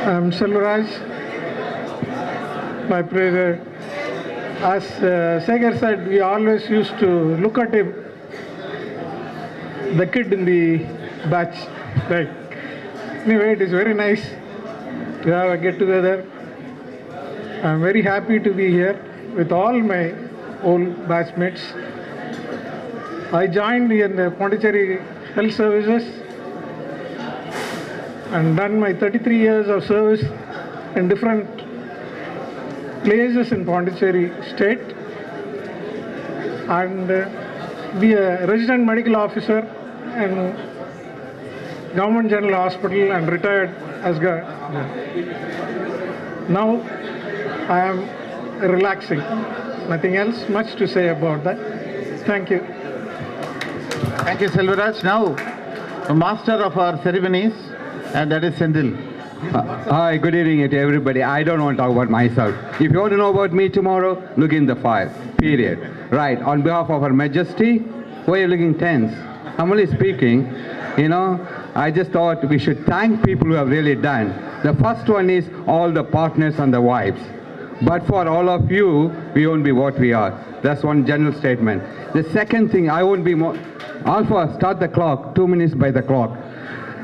I'm Selvaraj. My brother, as Segar said, we always used to look at him, the kid in the batch. Right. Anyway, it is very nice to have a get together. I'm very happy to be here with all my old batchmates. I joined in the Puducherry Health Services and done my 33 years of service in different places in Puducherry state, and be a resident medical officer in Government General Hospital and retired as now I am relaxing. Nothing else much to say about that. Thank you. Thank you, Selvaraj. Now, the master of our ceremonies, and that is Sendil. Hi, good evening to everybody. I don't want to talk about myself. If you want to know about me tomorrow, look in the file. Period. Right. On behalf of Her Majesty, why are you looking tense? I'm only speaking. I just thought we should thank people who have really done. The first one is all the partners and the wives. But for all of you, we won't be what we are. That's one general statement. The second thing, I won't be more... Alpha, start the clock, 2 minutes by the clock.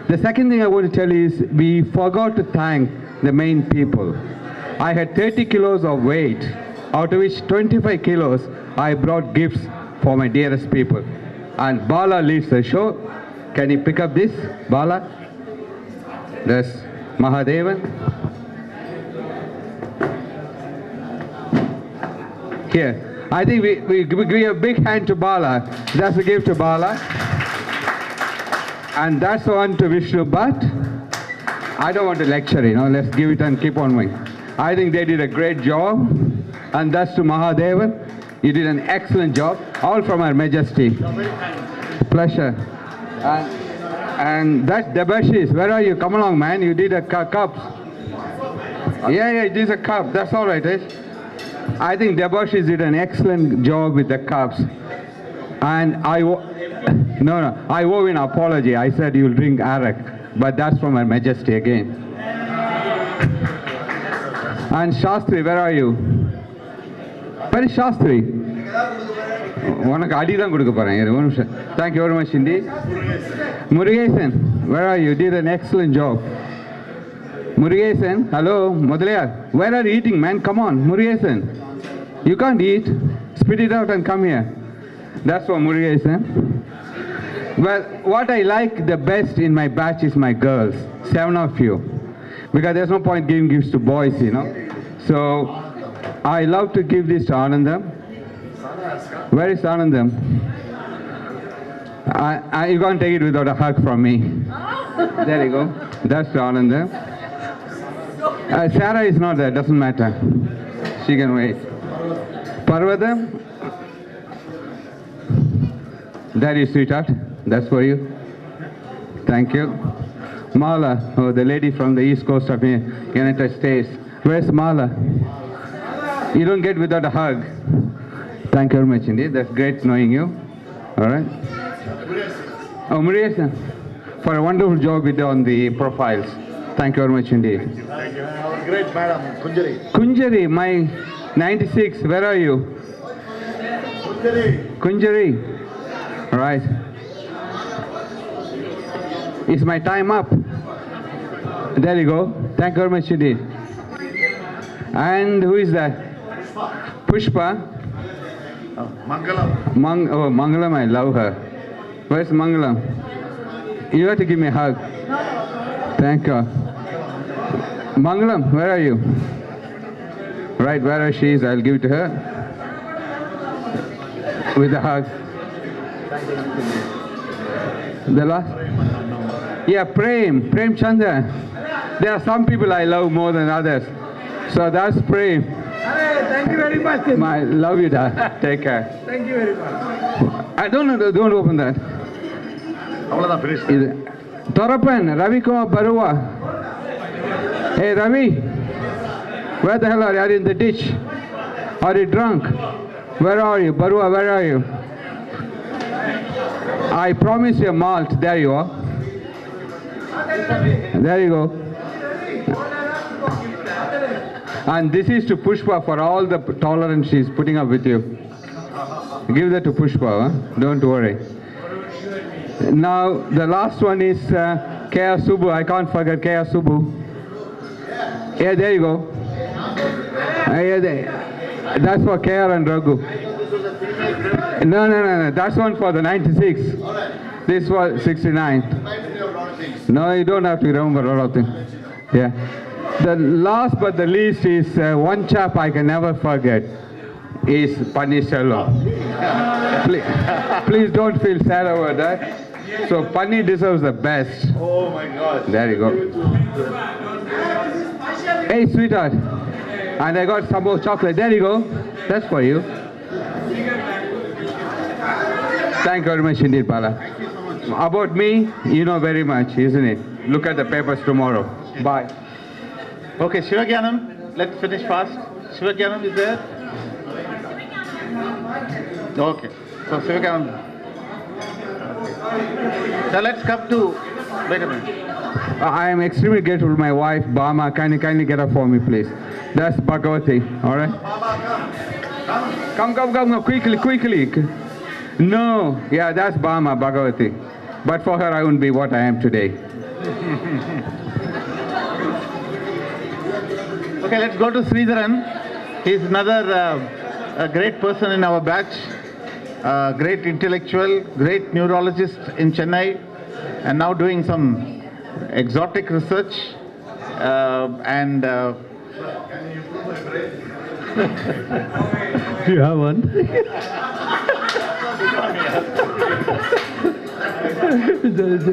The second thing I want to tell you is we forgot to thank the main people. I had 30 kilos of weight, out of which 25 kilos I brought gifts for my dearest people. And Bala leads the show. Can you pick up this, Bala? There's Mahadevan. Here. I think we give a big hand to Bala. That's a gift to Bala. And that's the one to Vishnu, but I don't want to lecture, let's give it and keep on moving. I think they did a great job, and that's to Mahadevan. You did an excellent job, all from Her Majesty. Pleasure. And that's Debashis. Where are you? Come along, man. You did a cup. Yeah, it is a cup. That's all right, eh? I think Debashis did an excellent job with the cups. And I owe an apology. I said you'll drink arak, but that's from Her Majesty again. And Shastri, where are you? Where is Shastri? Thank you very much indeed. Murugesan, where are you? Did an excellent job. Murugesan, hello, Modlayar. Where are you eating, man? Come on, Murugesan. You can't eat. Spit it out and come here. That's for Murugesan. Well, what I like the best in my batch is my girls, 7 of you. Because there's no point giving gifts to boys, So, I love to give this to Anandam. Where is Anandam? You can't take it without a hug from me. There you go. That's to Anandam. Sarah is not there, doesn't matter. She can wait. Parvadam? There you, sweetheart. That's for you. Thank you. Mala, the lady from the east coast of the United States. Where's Mala? You don't get without a hug. Thank you very much indeed. That's great knowing you. All right. Murugesan, for a wonderful job you did on the profiles. Thank you very much indeed. Thank you. Our great madam, Kunjari. Kunjari, my 96, where are you? Kunjari. All right. Is my time up? There you go. Thank you very much indeed. And who is that? Pushpa. Mangalam. Mangalam, I love her. Where's Mangalam? You have to give me a hug. Thank you. Mangalam, where are you? Right, where she is, I'll give it to her. With a hug. The last? Yeah, Prem Chandra. There are some people I love more than others. So that's Prem. Thank you very much. I love you, Dad. Take care. Thank you very much. Don't open that. Thorapan, Ravi Kumar Barua. Hey, Ravi. Where the hell are you? Are you in the ditch? Are you drunk? Where are you? Barua, where are you? I promise you a malt. There you are. There you go. And this is to Pushpa for all the tolerance she's putting up with you. Give that to Pushpa, huh? Don't worry. Now, the last one is K.R. Subbu. I can't forget K.R. Subbu. Yeah, there you go. Yeah, there. That's for K.R. and Raghu. No. That's one for the 96. This was 69. No, you don't have to remember a lot of things. Yeah. The last but the least is one chap I can never forget is Panniselvam. Please don't feel sad over that. So Panni deserves the best. Oh my God. There you go. Hey, sweetheart. And I got some more chocolate. There you go. That's for you. Thank you very much indeed, Bala. About me, you know very much, isn't it? Look at the papers tomorrow. Bye. Okay, Shivagyanam, let's finish fast. Shivagyanam is there? Okay, so Shivagyanam. Now let's come to, wait a minute. I am extremely grateful to my wife, Bama. Kindly get up for me, please. That's Bhagavati, all right? Come, quickly. No, yeah, that's Bama, Bhagavati. But for her, I wouldn't be what I am today. Okay, let's go to Sridharan. He's another a great person in our batch, great intellectual, great neurologist in Chennai, and now doing some exotic research. You have one?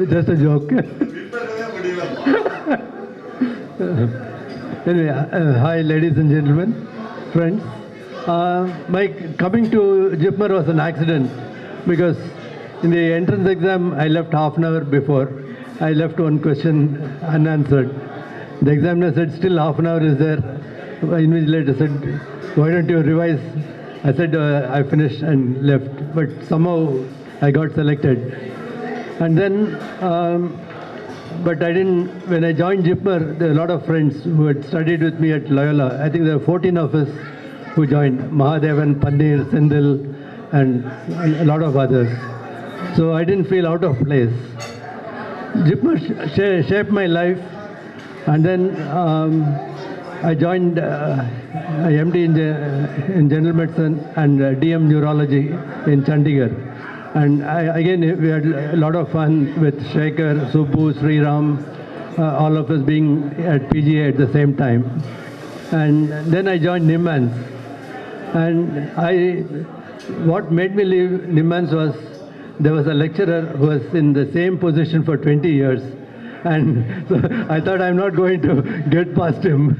Just a joke. Anyway, hi ladies and gentlemen, friends. My coming to JIPMER was an accident because in the entrance exam I left half an hour before. I left one question unanswered. The examiner said still half an hour is there. Invigilator said, why don't you revise? I said I finished and left, but somehow I got selected. And then, but I didn't, when I joined JIPMER, there were a lot of friends who had studied with me at Loyola. I think there were 14 of us who joined, Mahadevan, Pandir, Sendil, and a lot of others. So I didn't feel out of place. JIPMER shaped my life, and then I joined IMD in general medicine and DM neurology in Chandigarh. And again, we had a lot of fun with Shekhar, Subbu, Sriram, all of us being at PGA at the same time. And then I joined NIMHANS. And what made me leave NIMHANS was there was a lecturer who was in the same position for 20 years. And so I thought I'm not going to get past him.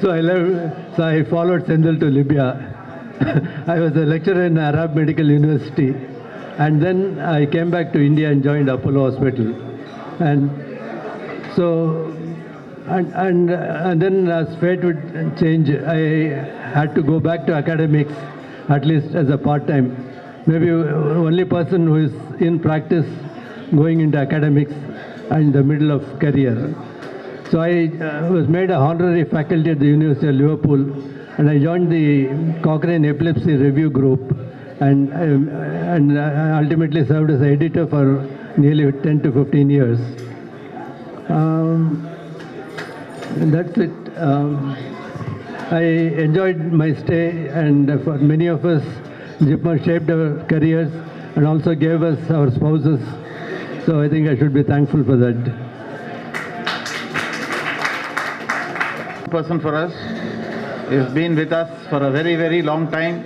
So I left. So I followed Sendil to Libya. I was a lecturer in Arab Medical University, and then I came back to India and joined Apollo Hospital. And so, and then as fate would change, I had to go back to academics, at least as a part-time. Maybe only person who is in practice going into academics in the middle of career. So I was made a honorary faculty at the University of Liverpool, and I joined the Cochrane Epilepsy Review Group, and ultimately served as editor for nearly 10 to 15 years. And that's it. I enjoyed my stay, and for many of us, JIPMER shaped our careers and also gave us our spouses. So I think I should be thankful for that. Person for us. He's been with us for a very, very long time.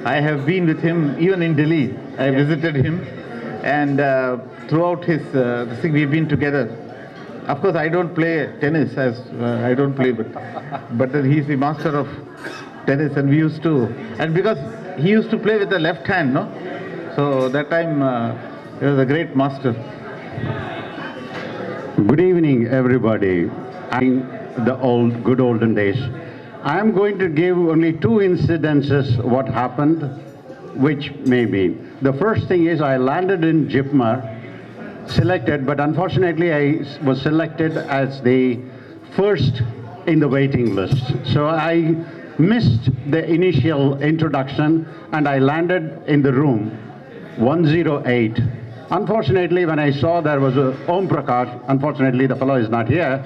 I have been with him even in Delhi. I visited him, and throughout his this thing we've been together. Of course, I don't play tennis, as I don't play, but then he's the master of tennis, and we used to, and because he used to play with the left hand, no? So that time he was a great master. Good evening, everybody. The good olden days. I am going to give only two incidences what happened, which may be. The first thing is I landed in JIPMER, selected, but unfortunately I was selected as the first in the waiting list. So I missed the initial introduction and I landed in the room 108. Unfortunately, when I saw there was a Om Prakash, unfortunately the fellow is not here,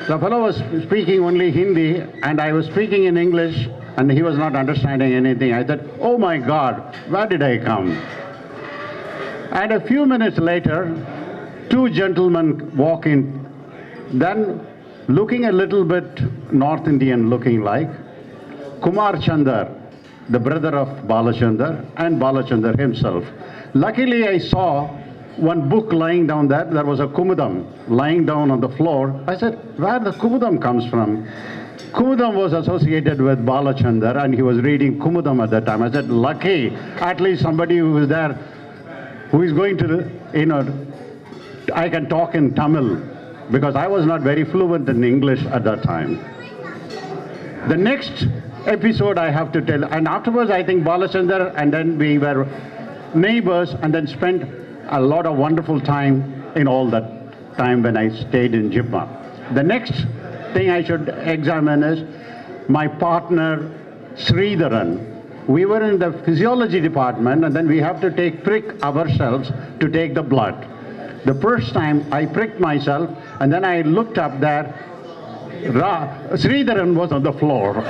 the fellow was speaking only Hindi and I was speaking in English and he was not understanding anything. I said, oh my God, where did I come? And a few minutes later, two gentlemen walk in, then looking a little bit North Indian looking like, Kumar Chandar, the brother of Balachandar, and Balachandar himself. Luckily, I saw one book lying down there. There was a Kumudam lying down on the floor. I said, where the Kumudam comes from? Kumudam was associated with Balachandar, and he was reading Kumudam at that time. I said, lucky, at least somebody who was there, who is going to, I can talk in Tamil, because I was not very fluent in English at that time. The next episode I have to tell, and afterwards I think Balachandar, and then we were neighbors, and then spent a lot of wonderful time in all that time when I stayed in JIPMER. The next thing I should examine is my partner Sridharan. We were in the physiology department, and then we have to prick ourselves to take the blood. The first time I pricked myself, and then I looked up there, Sridharan was on the floor.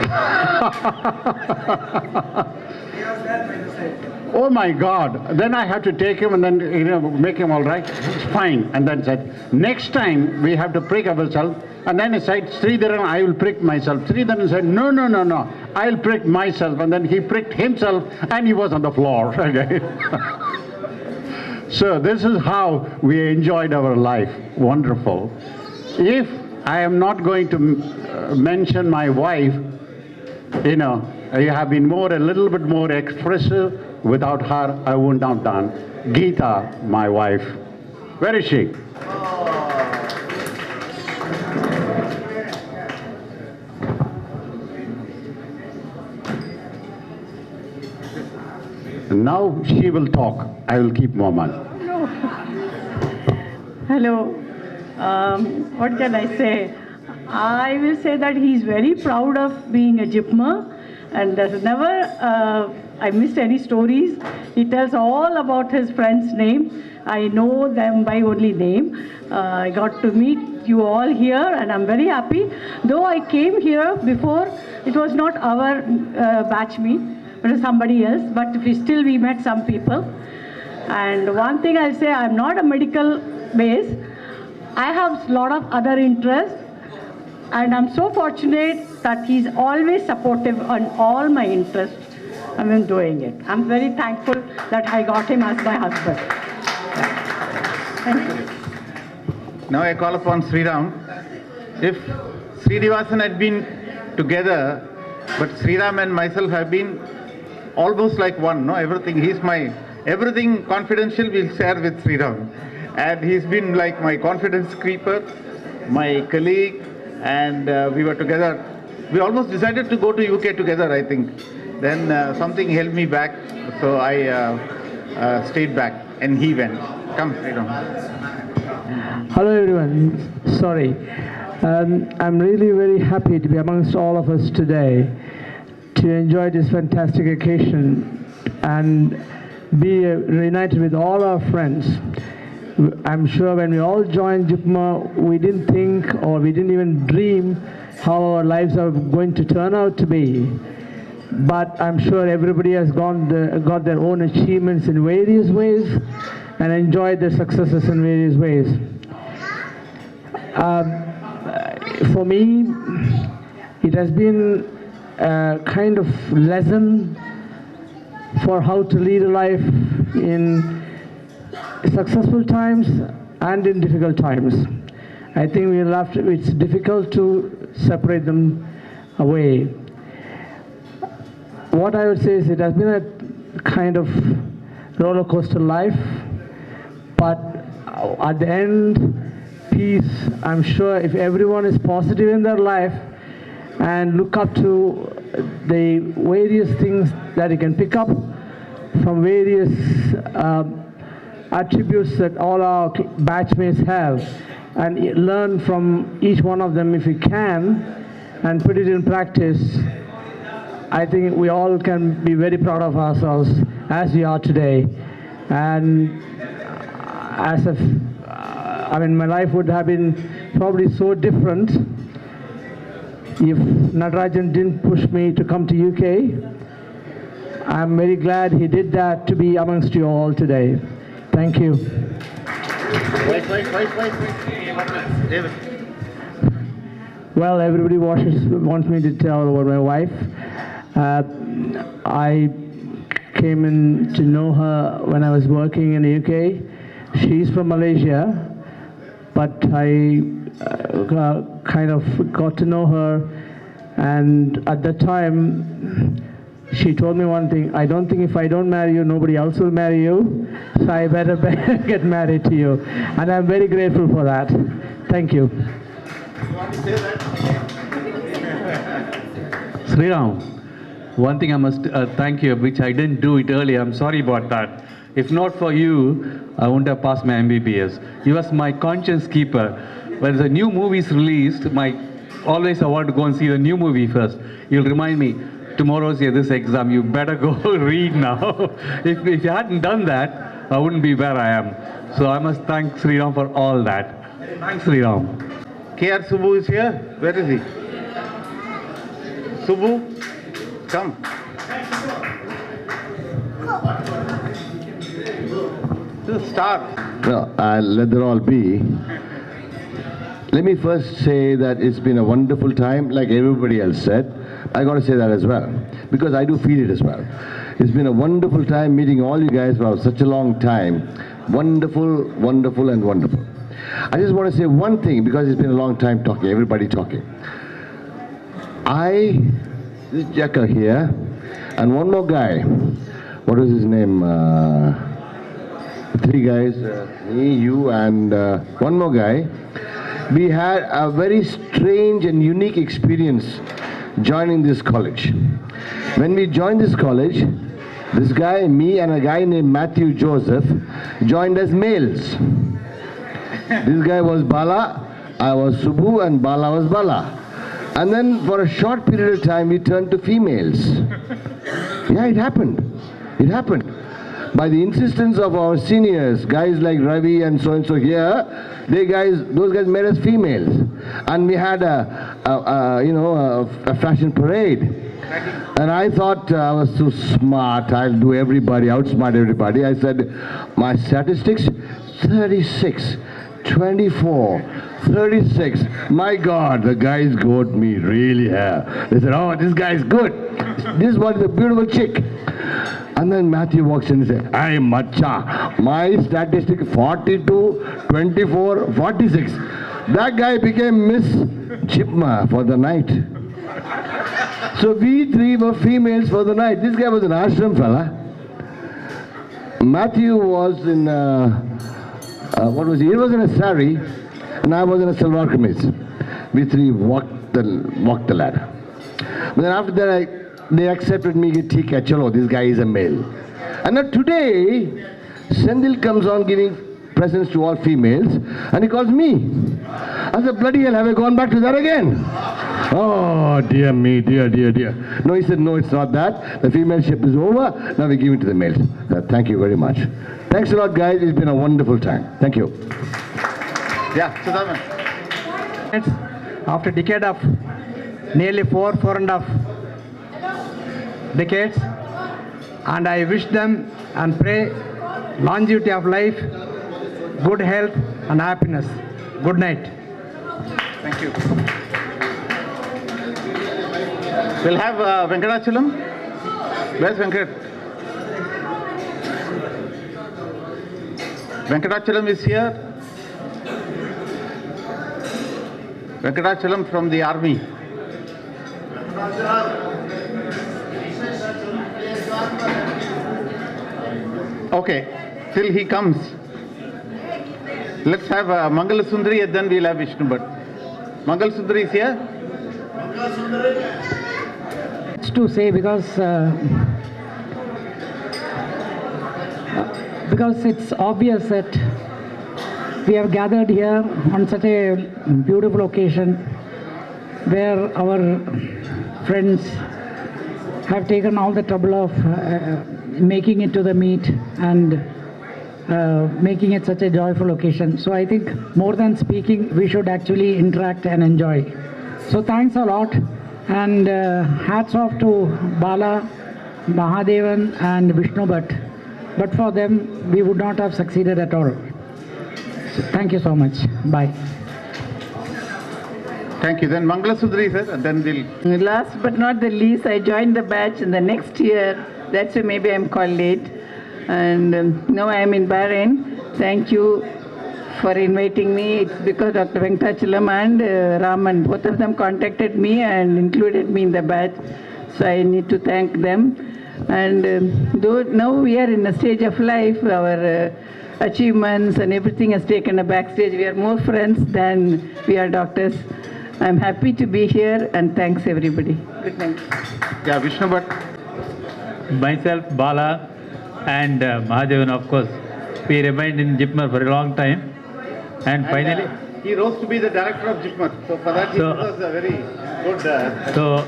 Oh my God. Then I had to take him and then make him all right. It's fine. And then said, next time we have to prick ourselves. And then he said, Sridharan, I will prick myself. Sridharan said, no, no, no, no, I'll prick myself. And then he pricked himself and he was on the floor. So this is how we enjoyed our life. Wonderful. If I am not going to mention my wife, you have been a little bit more expressive. Without her, I wouldn't have done. Geeta, my wife. Where is she? Now she will talk. I will keep Moman. No. Hello. What can I say? I will say that he's very proud of being a JIPMER, and there's never I missed any stories. He tells all about his friends' name. I know them by only name. I got to meet you all here, and I'm very happy. Though I came here before, it was not our batch meet, it was somebody else, but we met some people. And one thing I'll say, I'm not a medical base. I have a lot of other interests, and I'm so fortunate that he's always supportive on all my interests. I've been doing it. I'm very thankful that I got him as my husband. Thank you. Now I call upon Sriram. If Srinivasan had been together, but Sriram and myself have been almost like one, no? Everything confidential we'll share with Sriram. And he's been like my confidence creeper, my colleague, and we were together. We almost decided to go to UK together, I think. Then something held me back, so I stayed back, and he went. Come, Sriram. Hello everyone, sorry. I'm really very happy to be amongst all of us today to enjoy this fantastic occasion and be reunited with all our friends. I'm sure when we all joined JIPMER, we didn't think or we didn't even dream how our lives are going to turn out to be. But I'm sure everybody has got their own achievements in various ways and enjoyed their successes in various ways. For me, it has been a kind of lesson for how to lead a life in successful times and in difficult times. I think it's difficult to separate them away. What I would say is it has been a kind of roller coaster life, but at the end, peace. I'm sure if everyone is positive in their life and look up to the various things that you can pick up from various attributes that all our batchmates have, and learn from each one of them if we can and put it in practice, I think we all can be very proud of ourselves as we are today. And as if, I mean, my life would have been probably so different if Natarajan didn't push me to come to UK. I'm very glad he did that to be amongst you all today. Thank you. Wait. David. Well, everybody wants me to tell about my wife. I came in to know her when I was working in the UK. She's from Malaysia, but I kind of got to know her, and at that time she told me one thing: I don't think if I don't marry you, nobody else will marry you, so I better get married to you. And I'm very grateful for that. Thank you. Sriram, one thing I must thank you, which I didn't do it earlier. I'm sorry about that. If not for you, I wouldn't have passed my MBBS. You was my conscience keeper. When the new movie is released, always I want to go and see the new movie first. You'll remind me, tomorrow's this exam, you better go read now. If you hadn't done that, I wouldn't be where I am. So I must thank Sriram for all that. Thanks, Sriram. K.R. Subbu is here. Where is he? Subbu, come. Just start. No, I'll let them all be. Let me first say that it's been a wonderful time, like everybody else said. I got to say that as well, because I do feel it as well. It's been a wonderful time meeting all you guys for such a long time. Wonderful, wonderful, and wonderful. I just want to say one thing, because it's been a long time talking, everybody talking. This Jacker here, and one more guy. What was his name? Three guys, me, you, and one more guy. We had a very strange and unique experience joining this college. When we joined this college, this guy, me, and a guy named Matthew Joseph joined as males. This guy was Bala, I was Subbu, and Bala was Bala. And then for a short period of time, we turned to females. Yeah, it happened. It happened. By the insistence of our seniors, guys like Ravi and so here, those guys made us females. And we had a fashion parade. And I thought I was so smart, I'll do everybody, outsmart everybody. I said, my statistics, 36, 24, 36. My God, the guys got me really here. They said, oh, this guy's good. This one is a beautiful chick. And then Matthew walks in and says, hey, macha, my statistic 42, 24, 46. That guy became Miss JIPMER for the night. So we three were females for the night. This guy was an ashram fella. Matthew was in, what was he? He was in a sari, and I was in a salwar kameez. We three walked the ladder. But then after that, they accepted me, theek hai, chalo, this guy is a male. And now today, Sendil comes on giving presents to all females, and he calls me. I said, bloody hell, have I gone back to that again? Oh, dear me, dear. No, he said, no, it's not that. The female ship is over. Now we give it to the males. Thank you very much. Thanks a lot, guys. It's been a wonderful time. Thank you. Yeah, Sudhaman. After a decade of nearly four and a half decades, and I wish them and pray longevity of life, good health and happiness. Good night. Thank you. We'll have Venkatachalam. Where's Venkat? Venkatachalam is here. Venkatachalam from the army. Okay, till he comes, let's have Mangala Sundari and then we'll have Vishnu Bhatt. Mangal Sundari is here. It's to say because it's obvious that we have gathered here on such a beautiful occasion where our friends have taken all the trouble of making it to the meet and making it such a joyful occasion. So I think more than speaking, we should actually interact and enjoy. So thanks a lot, and hats off to Bala, Mahadevan and Vishnu Bhatt. But for them, we would not have succeeded at all. So thank you so much. Bye. Thank you. Then Mangala Sudri, sir, and then we'll... Last but not the least, I joined the batch in the next year. That's why maybe I'm called late. And now I am in Bahrain. Thank you for inviting me. It's because Dr. Venkatachalam and Raman, both of them contacted me and included me in the batch. So I need to thank them. And though now we are in a stage of life, our achievements and everything has taken a backstage. We are more friends than we are doctors. I'm happy to be here, and thanks everybody. Good night. Yeah, Vishnu Bhatt. Myself, Bala, and Mahadevan, of course. We remained in JIPMER for a long time. And finally... he rose to be the director of JIPMER. So for that, he was a very good... So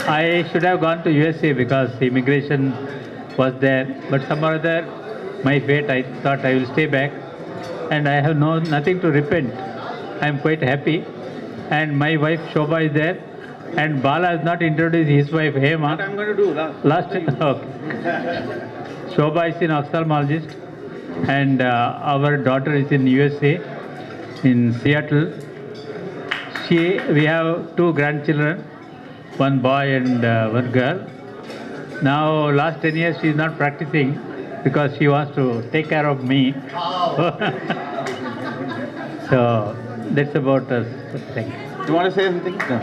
I should have gone to USA because immigration was there. But somehow or other, my fate, I thought I will stay back. And I have nothing to repent. I am quite happy. And my wife Shobha is there, and Bala has not introduced his wife Hema. What I'm going to do last okay. Shobha is an ophthalmologist, and our daughter is in USA, in Seattle. We have 2 grandchildren, 1 boy and 1 girl. Now last 10 years she is not practicing because she wants to take care of me. So that's about us. Thank you. You want to say anything? No.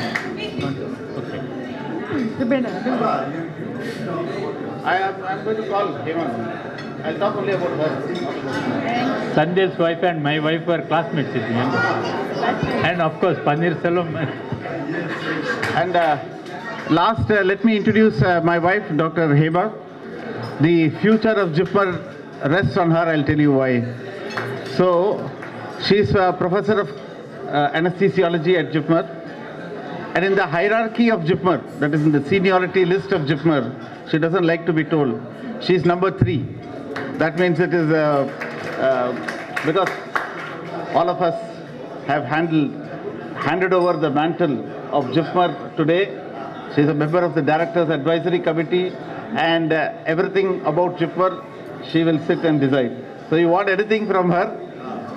Okay. I'm going to call Hema. I'll talk only about her. Sandhya's wife and my wife were classmates. And of course, Panir Salam. And last, let me introduce my wife, Dr. Hema. The future of JIPMER rests on her. I'll tell you why. So, she's a professor of anesthesiology at JIPMER, and in the hierarchy of JIPMER, that is in the seniority list of JIPMER, she doesn't like to be told. She's number 3. That means it is because all of us have handed over the mantle of JIPMER today. She's a member of the Directors Advisory Committee, and everything about JIPMER, she will sit and decide. So you want anything from her,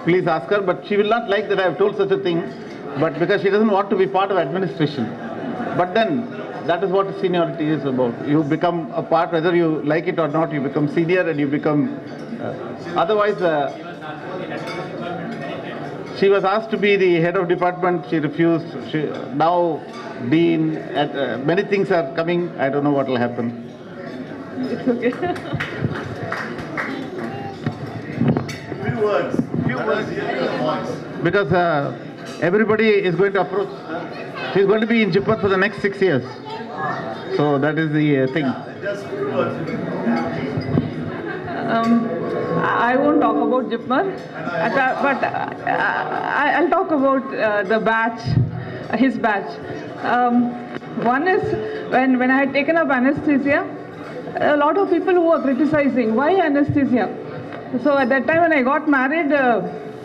please ask her, but she will not like that I have told such a thing, but because she doesn't want to be part of administration. But then, that is what seniority is about. You become a part, whether you like it or not, you become senior and you become... otherwise, she was asked to be the head of department, she refused. Now, dean, many things are coming, I don't know what will happen. It's okay. Few words because everybody is going to approach. She's going to be in JIPMER for the next 6 years. So that is the thing. I won't talk about JIPMER, but I'll talk about the batch, his batch. One is when I had taken up anesthesia, a lot of people who were criticizing, why anesthesia? So at that time when I got married,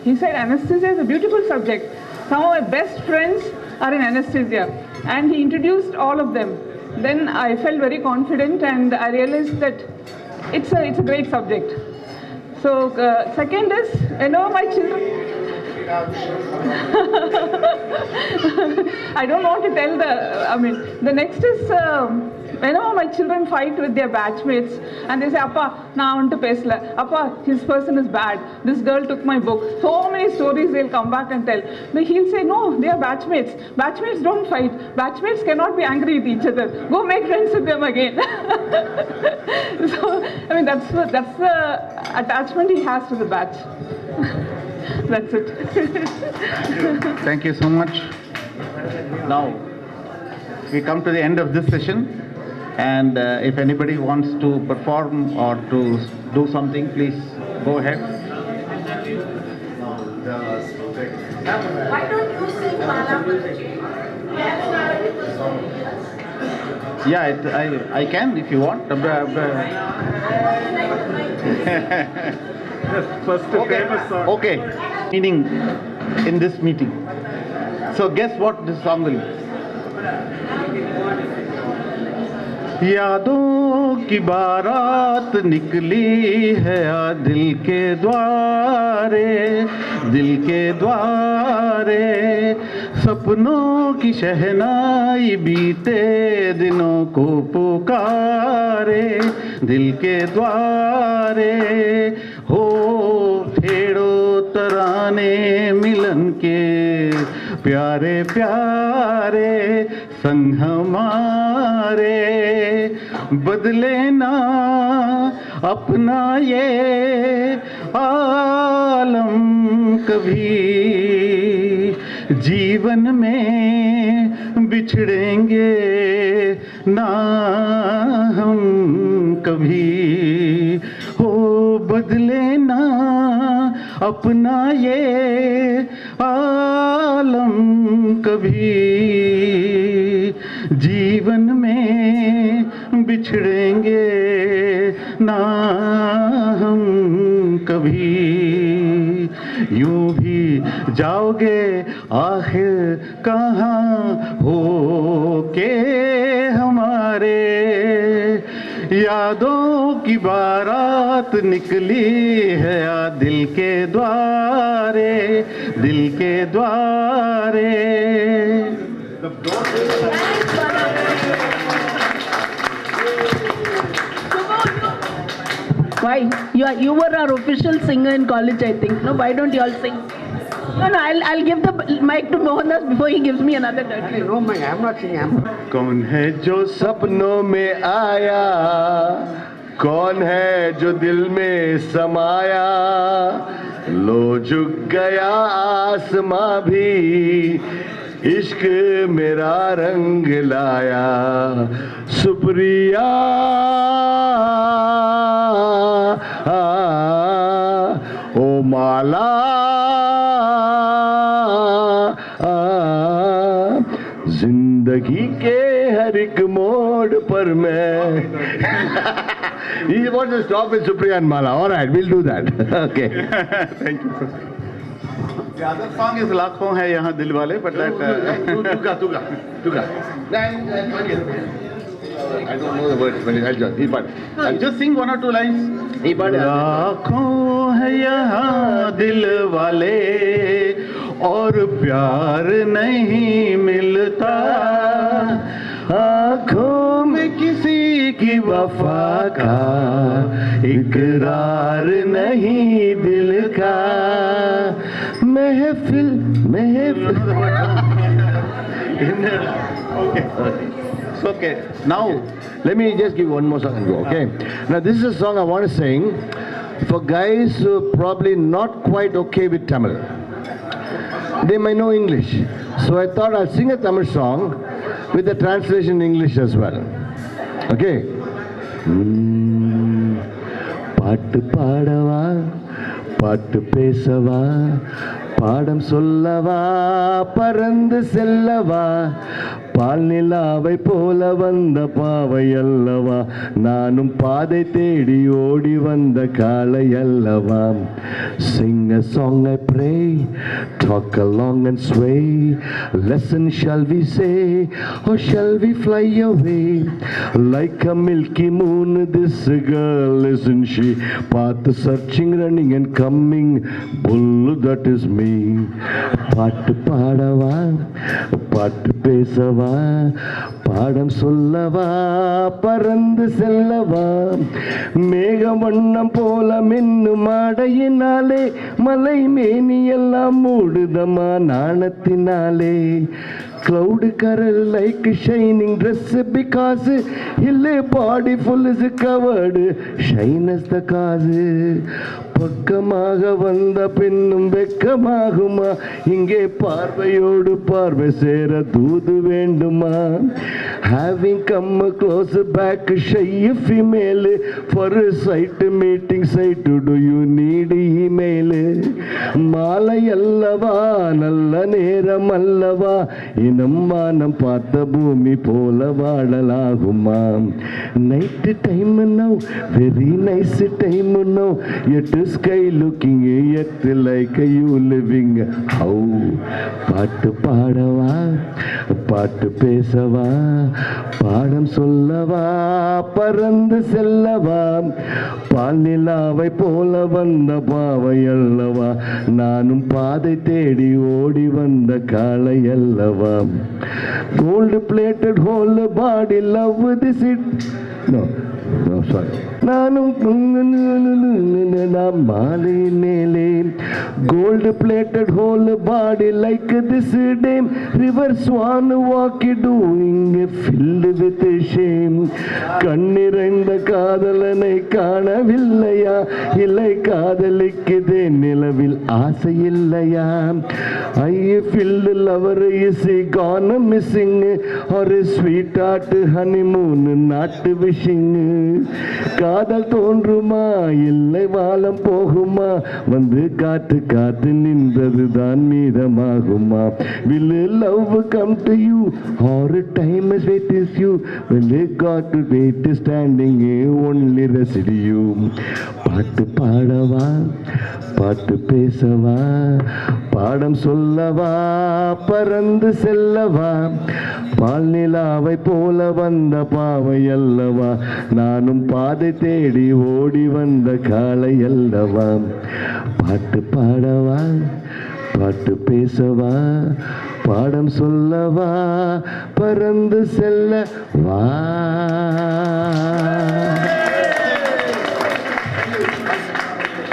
he said anesthesia is a beautiful subject. Some of my best friends are in anesthesia, and he introduced all of them. Then I felt very confident, and I realized that it's a great subject. So second is, my children. I don't want to tell the next is, whenever my children fight with their batchmates and they say, Appa, na avantu pesla, Appa, this person is bad, this girl took my book. So many stories they'll come back and tell. But he'll say, no, they are batchmates. Batchmates don't fight. Batchmates cannot be angry with each other. Go make friends with them again. So, that's the attachment he has to the batch. That's it. Thank you so much. Now, we come to the end of this session. And if anybody wants to perform or to do something, please go ahead. Why don't you sing Mala Puducherry? Yeah, I can if you want. Okay. Meaning in this meeting. So guess what this song will be? यादों की बारात निकली है आ दिल के द्वारे सपनों की शहनाई बीते दिनों को पुकारे दिल के द्वारे हो छेड़ो तराने मिलन के प्यारे प्यारे संग हमारे बदले ना अपना ये आलम कभी जीवन में बिछड़ेंगे ना हम कभी हो बदले ना अपना ये आलम कभी जीवन में बिछड़ेंगे ना हम कभी यूं भी जाओगे आखिर कहाँ हो के हमारे यादों की बारात निकली है आ दिल के द्वारे Why? You were our official singer in college, I think. No, why don't you all sing? No, I'll give the mic to Mohandas before he gives me another turn. No, I'm not singing. कौन है जो सपनों में आया, कौन है जो दिल में समाया, लो झुक गया आसमां भी, इश्क मेरा रंग लाया, सुप्रिया ओ माला जिंदगी के हर एक मोड़ पर मैं He wants to stop with Supriya and Mala. All right, we'll do that. Okay. Thank you. The other song is लाखों है यहाँ दिल वाले, but that Tuga. I don't know the words, but I'll just sing one or two lines. लाखों है यहाँ दिल वाले और प्यार नहीं मिलता, आँखों में किसी की वफा का इकरार नहीं दिल का, महफिल Okay. Now, let me just give one more song and go, okay? Now, this is a song I want to sing for guys who are probably not quite okay with Tamil. They might know English. So I thought I'll sing a Tamil song with the translation in English as well. Okay? பாட்டு பாடவா, பாட்டு பேசவா, பாடம் சொல்லவா, பறந்து செல்லவா, பால் நிலாவை போல வந்த பாவை அல்லவா, நானும் பாதை தேடி ஓடி வந்த காளை அல்லவா. Sing a song I pray, talk along and sway, lesson shall we say, or shall we fly away, like a milky moon this girl isn't she, path searching, running and coming, bull that is me. பாட்டு பாடவா, பாட்டு பேசவா, பாடம் சொல்லவா, பறந்து செல்லவா, மேக வண்ணம் போல மின்னும் ஆடையினாலே மலை மேனியெல்லாம் மூடுதமா நாணத்தினாலே, cloud color like a shining dress because hill body full is covered, shine as the cause, பக்கமாக வந்த பின்னும் வெக்கமாகுமா? இங்கே பார்வையோடு பார்வை சேர தூது வேண்டுமா? Having come close back, shy female, for a sight meeting site, do you need email? மாலை அல்லவா, நல்ல நேரம் அல்லவா, இனம் மானம் பார்த்த பூமி போல வாழலாகுமா? Night time now, very nice time now, yet sky looking yet like you living. How? பாட்டு பாடவா, பாட்டு பேசவா, பாடம் சொல்லவா, பறந்து செல்லவா, பால் நிலாவை போல வந்த பாவை அல்லவா, நானும் பாதை தேடி ஓடி வந்த காளை அல்லவா? Gold plated whole body, love this it. No, sorry. நானும் மாலை மேலே gold plated whole body like this dame, river swan walk doing filled with shame. கண்ணிறைந்த காதலனை காணவில்லையா, இல்லை காதலிக்குதே நிலவில் ஆசை இல்லையா? I filled lover is gone missing, or a sweetheart honeymoon not wishing. காதல் தோன்றுமா, இல்லை வாழம் போகுமா, வந்து காத்து காத்து நின்றதுதான் மீதமாகுமா? Will love come to you, or time is wait is you, will got to wait standing only residue. பாட்டு பாடவா, பாட்டு பேசவா, பாடம் சொல்லவா, பறந்து செல்லவா, பால் நிலாவை போல வந்த பாவை அல்லவா, நானும் பாதை தேடி ஓடி வந்த காளை அல்லவா? பாட்டு பாடவா, பாட்டு பேசவா, பாடம் சொல்லவா, பறந்து செல்லவா?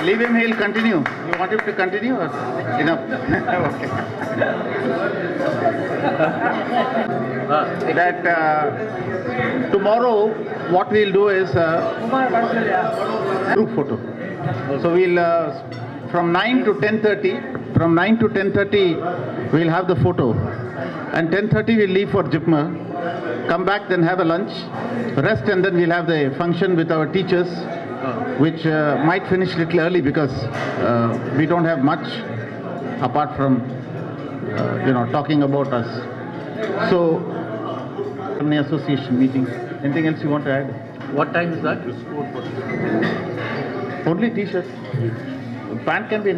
Leave him, he'll continue. You want him to continue or enough? Okay. That tomorrow what we'll do is group photo. So we'll from 9 to 10:30. From 9 to 10:30 we'll have the photo, and 10:30 we'll leave for JIPMER. Come back, then have a lunch, rest, and then we'll have the function with our teachers, which might finish little early because we don't have much apart from talking about us. So, alumni association meeting. Anything else you want to add? What time is that? Only t-shirts. Pant can be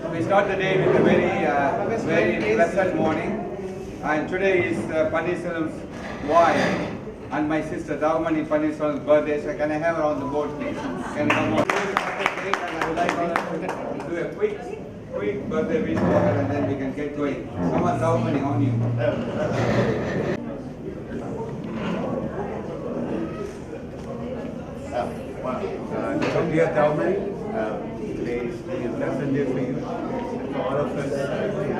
We start the day with a very pleasant morning. And today is Paneerselvam's wife and my sister Davmani Paneerselvam's birthday. So can I have her on the board, please? Can I come on? And I would like to do a quick birthday wish for her, and then we can get going. Come on, Davmani, on you. Dear Davmani, today is a blessed day for you. And for all of us,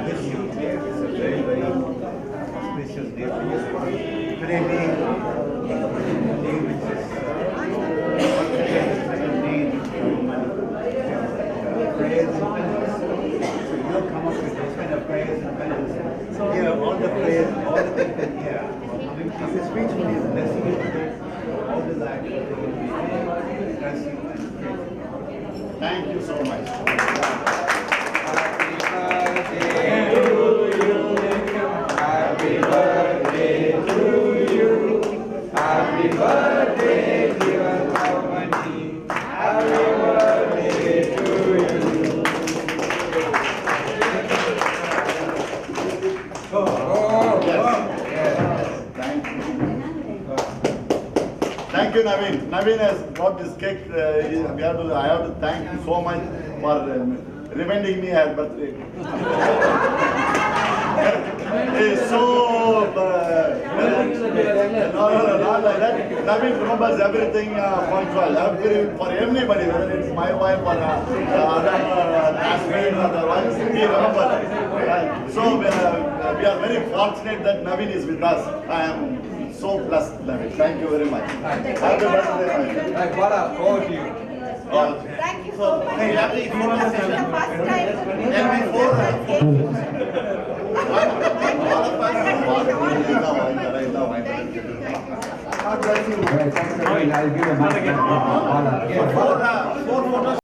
wish you today is a very auspicious day for you. Today being a day which is prayers and penance. So you come up with those kind of prayers and penance. So here, all the prayers, all the people here, it's a speech for you, blessing you today. All the life that you will be bless you and pray. Thank you so much. Happy birthday to you. Happy birthday, dear Davmani. Happy birthday to you. Thank you, Naveen. Naveen has brought this cake. I have to thank you so much for reminding me her birthday. It's so no, not like that. Naveen remembers everything punctual. For everybody, whether it's my wife or other classmates or the wives, he remembers. So we are very fortunate that Naveen is with us. I am so blessed, Naveen. Thank you very much. Happy birthday, Naveen. Bala, over to you. Thank you so much. This is the first time. I'll give a Four photos.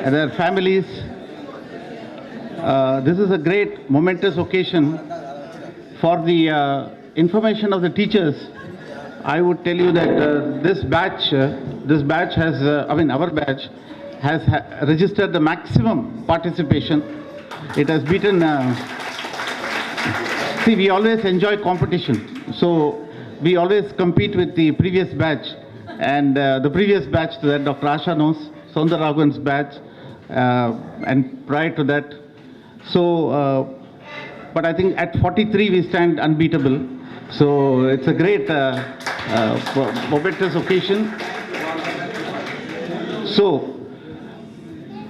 And their families. This is a great momentous occasion. For the information of the teachers, I would tell you that this batch has, our batch has registered the maximum participation. It has beaten, see, we always enjoy competition. So we always compete with the previous batch. And the previous batch to that, Dr. Asha knows, Sundar Raghavan's batch, and prior to that. So, but I think at 43 we stand unbeatable. So it's a great momentous occasion. So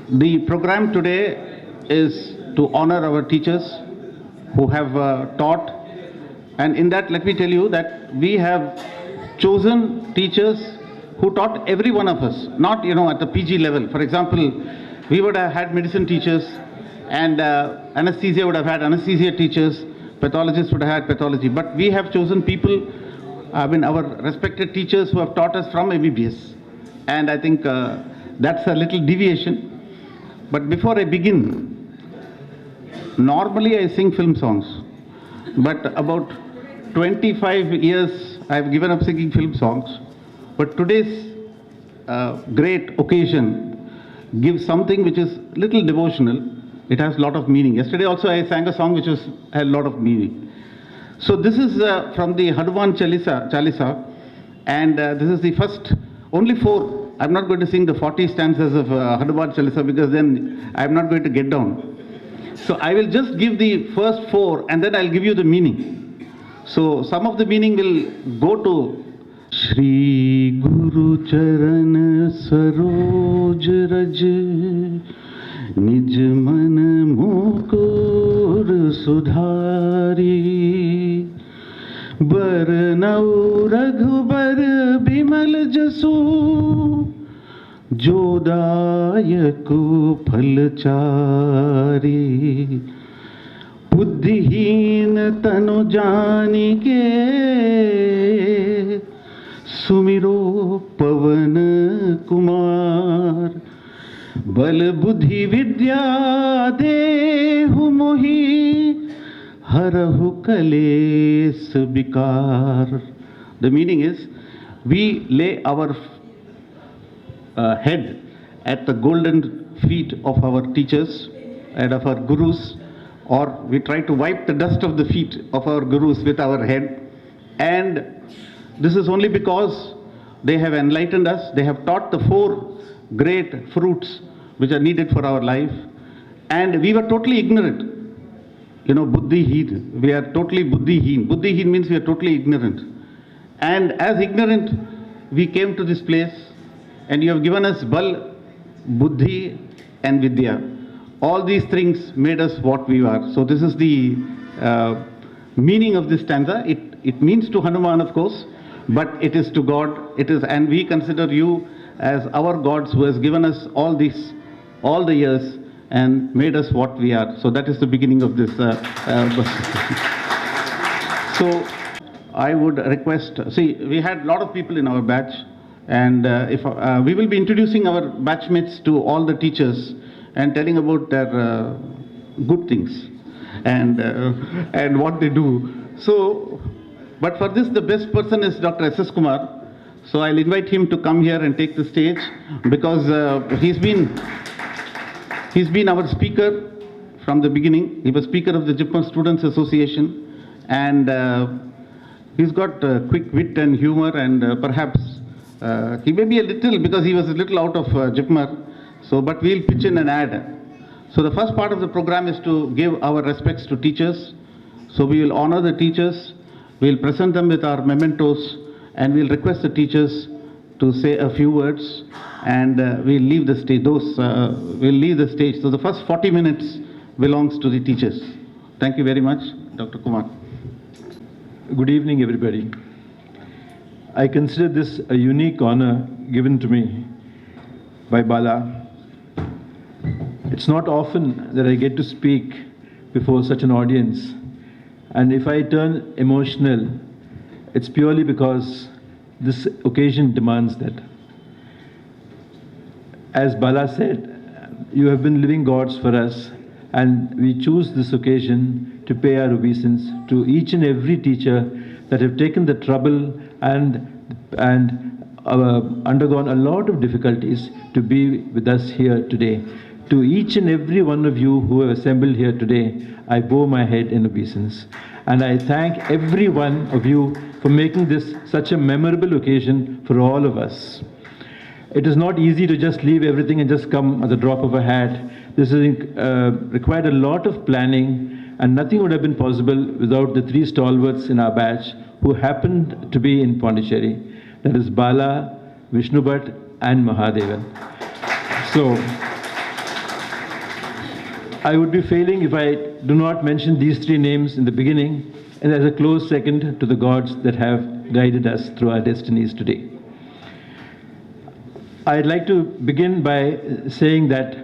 the program today is to honor our teachers who have taught. And in that, let me tell you that we have chosen teachers who taught every one of us, not, at the PG level. For example, we would have had medicine teachers, and anesthesia would have had anesthesia teachers, pathologists would have had pathology. But we have chosen people, our respected teachers who have taught us from MBBS. And I think that's a little deviation. But before I begin, normally I sing film songs, but about 25 years I've given up singing film songs. But today's great occasion gives something which is little devotional. It has a lot of meaning. Yesterday also I sang a song which had a lot of meaning. So this is from the Hanuman Chalisa, and this is the first, only 4. I'm not going to sing the 40 stanzas of Hanuman Chalisa because then I'm not going to get down. So I will just give the first 4 and then I'll give you the meaning. So some of the meaning will go to Shri Guru Charan Saroj Raj Nij Man Mukur Sudhari Barnau Raghubar Bimal Jasu Jodayaku Phalchari Buddhihin Tanu Janike Sumiro Pavan Kumar बल बुद्धि विद्या देहु मोहि हरहु कलेस विकार. The meaning is, we lay our head at the golden feet of our teachers and of our gurus, or we try to wipe the dust of the feet of our gurus with our head. And this is only because they have enlightened us. They have taught the 4 great fruits which are needed for our life. And we were totally ignorant. You know, buddhi-heen. We are totally buddhi-heen. Buddhi-heen means we are totally ignorant. And as ignorant, we came to this place, and you have given us bal, buddhi, and vidya. All these things made us what we are. So this is the meaning of this stanza. It means to Hanuman, of course, but it is to God. It is, and we consider you as our gods who has given us all this, all the years, and made us what we are. So that is the beginning of this. So I would request, see, we had a lot of people in our batch, and if we will be introducing our batchmates to all the teachers and telling about their good things and what they do. So, but for this, the best person is Dr. S.S. Kumar. So I'll invite him to come here and take the stage, because he's been our speaker from the beginning. He was speaker of the JIPMER Students Association, and he's got quick wit and humor, and perhaps he may be a little, because he was a little out of JIPMER, so but we'll pitch in and add. So the first part of the program is to give our respects to teachers. So we will honor the teachers, we'll present them with our mementos, and we'll request the teachers to say a few words, and we'll leave the stage. We'll leave the stage. So the first 40 minutes belongs to the teachers. Thank you very much, Dr. Kumar. Good evening, everybody. I consider this a unique honor given to me by Bala. It's not often that I get to speak before such an audience, and if I turn emotional, it's purely because this occasion demands that. As Bala said, you have been living gods for us, and we choose this occasion to pay our obeisance to each and every teacher that have taken the trouble and undergone a lot of difficulties to be with us here today. To each and every one of you who have assembled here today, I bow my head in obeisance. And I thank every one of you for making this such a memorable occasion for all of us. It is not easy to just leave everything and just come at the drop of a hat. This has required a lot of planning, and nothing would have been possible without the 3 stalwarts in our batch who happened to be in Puducherry. That is Bala, Vishnu Bhatt, and Mahadevan. So I would be failing if I do not mention these 3 names in the beginning, and as a close second to the gods that have guided us through our destinies today. I'd like to begin by saying that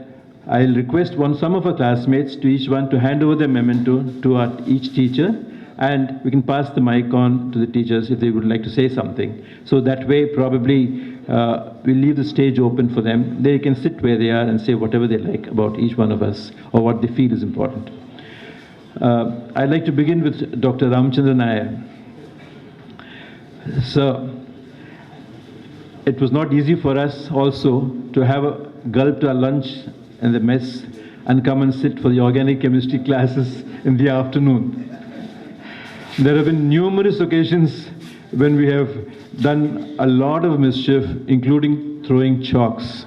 I'll request some of our classmates to each one to hand over their memento to each teacher, and we can pass the mic on to the teachers if they would like to say something. So that way probably we'll leave the stage open for them. They can sit where they are and say whatever they like about each one of us or what they feel is important. I'd like to begin with Dr. Ramchandra Nair. So, it was not easy for us also to have a gulp our lunch in the mess and come and sit for the organic chemistry classes in the afternoon. There have been numerous occasions when we have done a lot of mischief, including throwing chalks.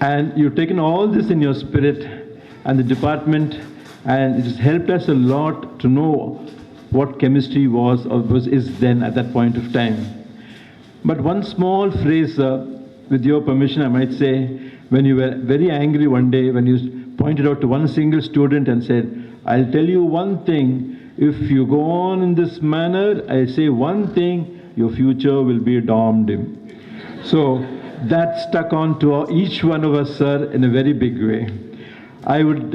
And you've taken all this in your spirit and the department, and it has helped us a lot to know what chemistry was or is then at that point of time. But one small phrase, with your permission, I might say, when you were very angry one day, when you pointed out to one single student and said, I'll tell you one thing, if you go on in this manner, I say one thing, your future will be damned. So that stuck on to each one of us, sir, in a very big way. I would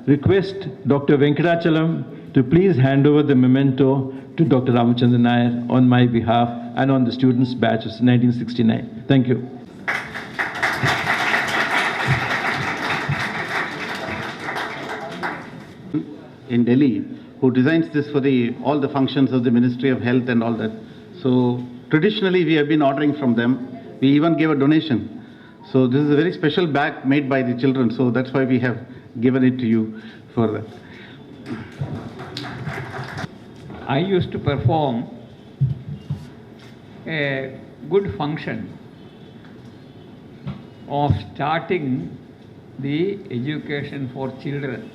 request Dr. Venkatachalam to please hand over the memento to Dr. Ramchandra Nair on my behalf and on the students' batch of 1969. Thank you. in Delhi, who designs this for all the functions of the Ministry of Health and all that. So traditionally we have been ordering from them. We even gave a donation. So this is a very special bag made by the children. So that's why we have given it to you for that. I used to perform a good function of starting the education for children.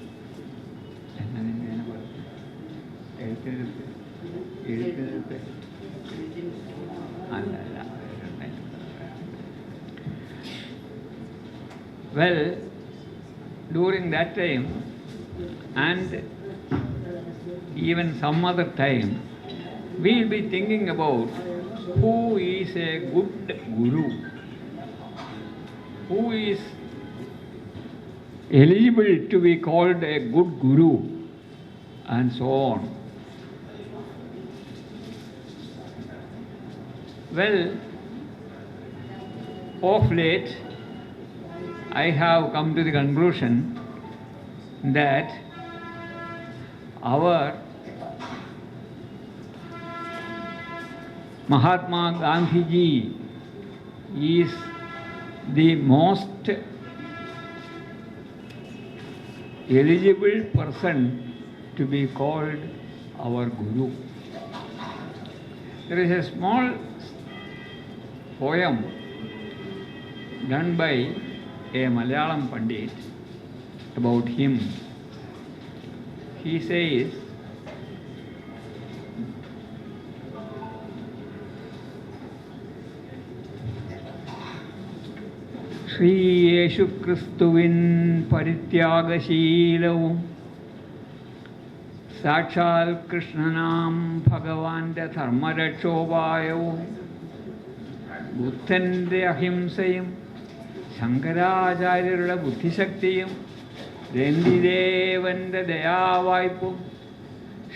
Well, during that time and even some other time, we will be thinking about who is a good guru, who is eligible to be called a good guru, and so on. Well, of late, I have come to the conclusion that our Mahatma Gandhi ji is the most eligible person to be called our Guru. There is a small poem done by a Malayalam Pandit about him. He says, Shri Yeshu Kristuvin Parityagashilavu Sakshal Krishnanam Bhagavanta Dharmarachobhayavu Buddhande Ahimsayam Shankaracharyarude Buddhishaktiyam Rendidevante Dayavaipum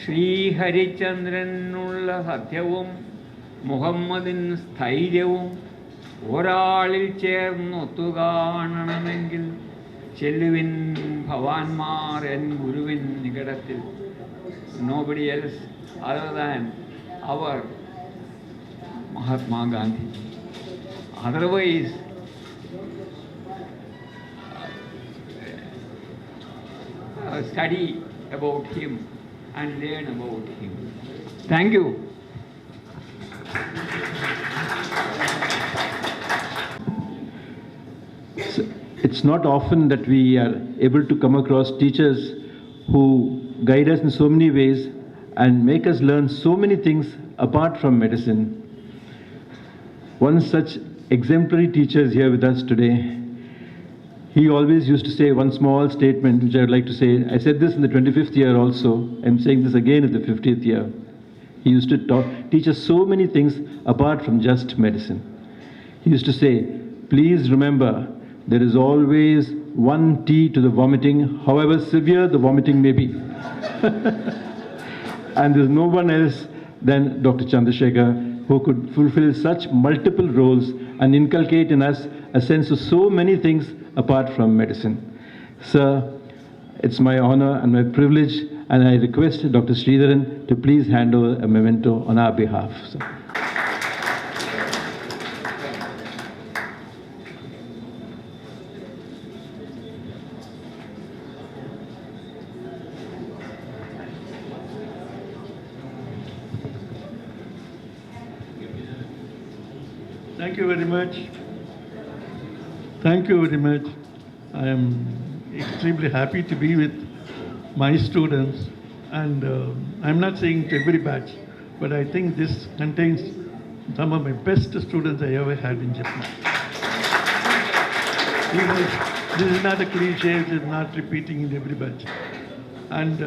Shri Harichandrannulla Satyavum Muhammadin Sthairayavum Oralil Chernottu Kananamengil Chelluvin Bhavanmar and Guruvin Nikadathil. Nobody else other than our Mahatma Gandhi. Otherwise, study about him and learn about him. Thank you. It's not often that we are able to come across teachers who guide us in so many ways and make us learn so many things apart from medicine. One such exemplary teacher is here with us today. He always used to say one small statement which I would like to say. I said this in the 25th year also. I'm saying this again in the 50th year. He used to teach us so many things apart from just medicine. He used to say, please remember, there is always one T to the vomiting, however severe the vomiting may be. And there's no one else than Dr. Chandrasekhar who could fulfill such multiple roles and inculcate in us a sense of so many things apart from medicine. Sir, it's my honor and my privilege, and I request Dr. Sridharan to please hand over a memento on our behalf. Sir. Thank you very much. Thank you very much. I am extremely happy to be with my students, and I'm not saying to every batch, but I think this contains some of my best students I ever had in JIPMER. This is not a cliche, it is not repeating in every batch. And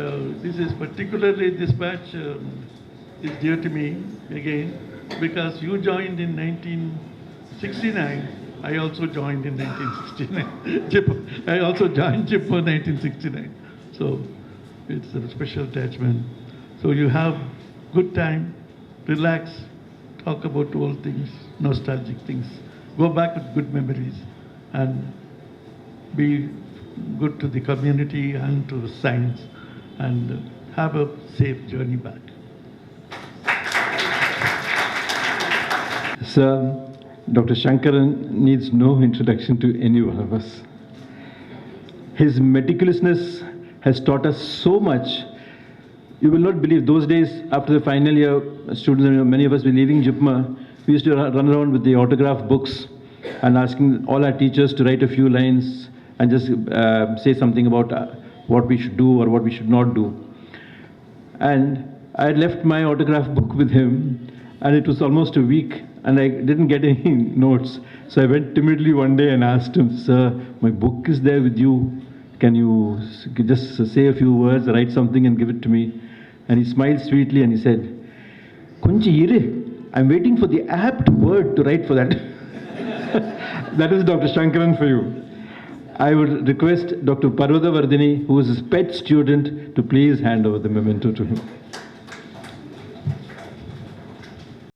this is particularly, this batch is dear to me again, because you joined in 1969. I also joined in 1969. I also joined JIPMER 1969. So it's a special attachment. So you have good time, relax, talk about old things, nostalgic things. Go back with good memories and be good to the community and to science. and have a safe journey back. Sir, Dr. Shankaran needs no introduction to any one of us. His meticulousness has taught us so much. You will not believe, those days after the final year, students, many of us were leaving JIPMER, we used to run around with the autograph books and asking all our teachers to write a few lines and just say something about what we should do or what we should not do. And I had left my autograph book with him, and it was almost a week, and I didn't get any notes. So I went timidly one day and asked him, "Sir, my book is there with you. Can you just say a few words, write something and give it to me?" And he smiled sweetly and he said, "Kunchi ire, I'm waiting for the apt word to write for that." That is Dr. Shankaran for you. I would request Dr. Parvata Vardhini, who is his pet student, to please hand over the memento to him.